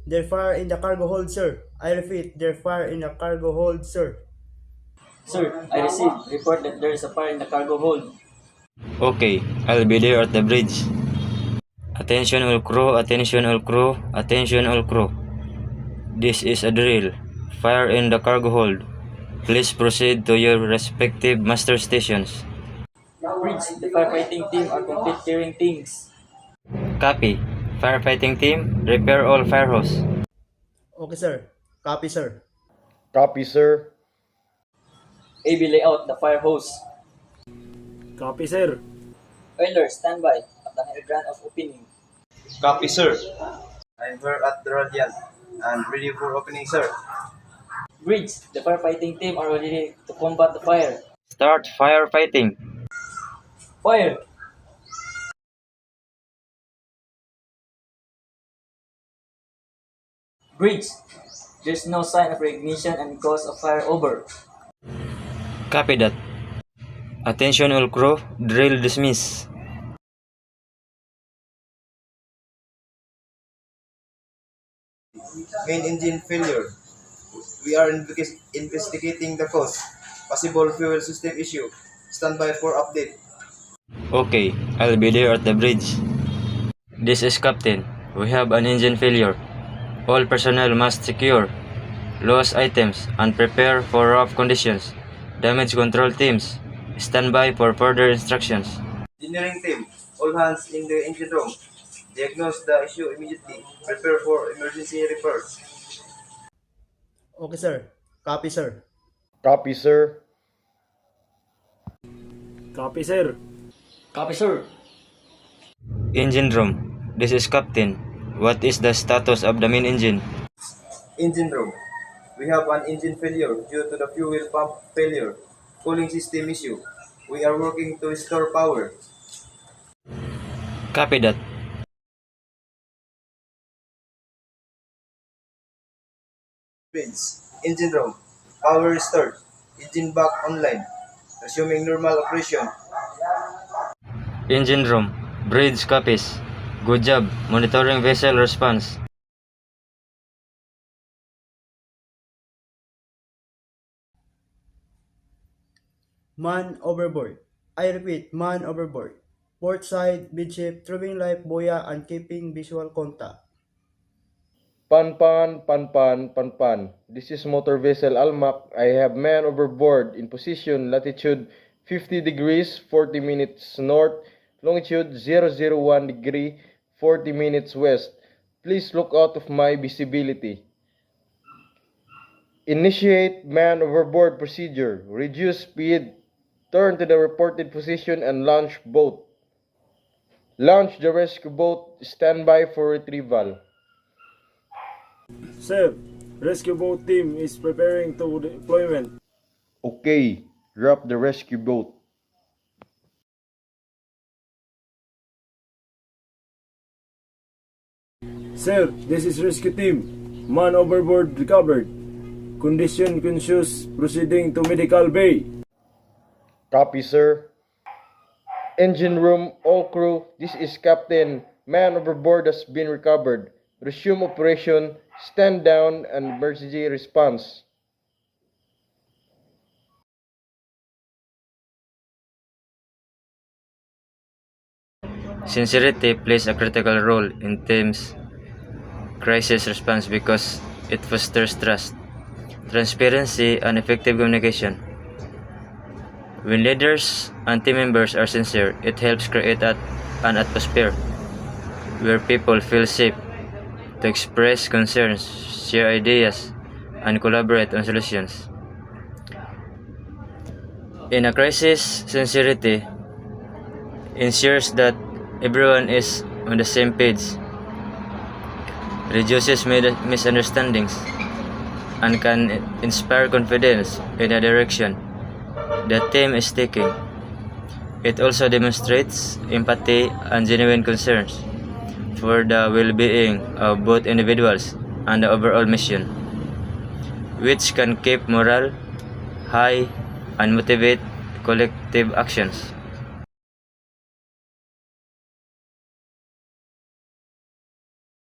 There's fire in the cargo hold, sir. I repeat, there's fire in the cargo hold, sir. Sir, I received report that there is a fire in the cargo hold. Okay, I'll be there at the bridge. Attention all crew, attention all crew, attention all crew. This is a drill. Fire in the cargo hold. Please proceed to your respective master stations. Bridge, the firefighting team are complete clearing things. Copy. Firefighting team, repair all fire hose. Okay, sir. Copy, sir. Copy, sir. AB layout the fire hose. Copy, sir. Oiler, standby at the hydrant of opening. Copy, sir. I'm here at the radiant and ready for opening, sir. Bridge, the firefighting team are ready to combat the fire. Start firefighting. Fire! Bridge, there's no sign of ignition and cause of fire over. Copy that. Attention all crew, drill dismiss. Main engine failure. We are investigating the cause. Possible fuel system issue. Standby for update. Okay, I'll be there at the bridge. This is Captain. We have an engine failure. All personnel must secure lost items and prepare for rough conditions. Damage control teams, stand by for further instructions. Engineering team. All hands in the engine room. Diagnose the issue immediately. Prepare for emergency repairs. Okay, sir. Copy, sir. Copy, sir. Copy, sir. Copy, sir. Engine room. This is Captain. What is the status of the main engine? Engine room. We have an engine failure due to the fuel pump failure. Cooling system issue. We are working to restore power. Copy that. Bridge. Engine room. Power restored. Engine back online. Resuming normal operation. Engine room. Bridge copies. Good job. Monitoring vessel response. Man overboard. I repeat, man overboard. Port side, midship, trimming life buoy and keeping visual contact. Pan. This is motor vessel Almac. I have man overboard in position latitude 50 degrees 40 minutes north, longitude 001 degree 40 minutes west. Please look out of my visibility. Initiate man overboard procedure. Reduce speed. Turn to the reported position and launch boat. Launch the rescue boat. Stand by for retrieval. Sir, rescue boat team is preparing to deployment. Okay, drop the rescue boat. Sir, this is rescue team. Man overboard recovered. Condition conscious proceeding to medical bay. Copy, sir. Engine room, all crew, this is Captain. Man overboard has been recovered. Resume operation, stand down, and emergency response. Sincerity plays a critical role in teams' crisis response because it fosters trust, transparency, and effective communication. When leaders and team members are sincere, it helps create an atmosphere where people feel safe to express concerns, share ideas, and collaborate on solutions. In a crisis, sincerity ensures that everyone is on the same page, reduces misunderstandings, and can inspire confidence in the direction the team is taking. It also demonstrates empathy and genuine concerns for the well-being of both individuals and the overall mission, which can keep morale high and motivate collective actions.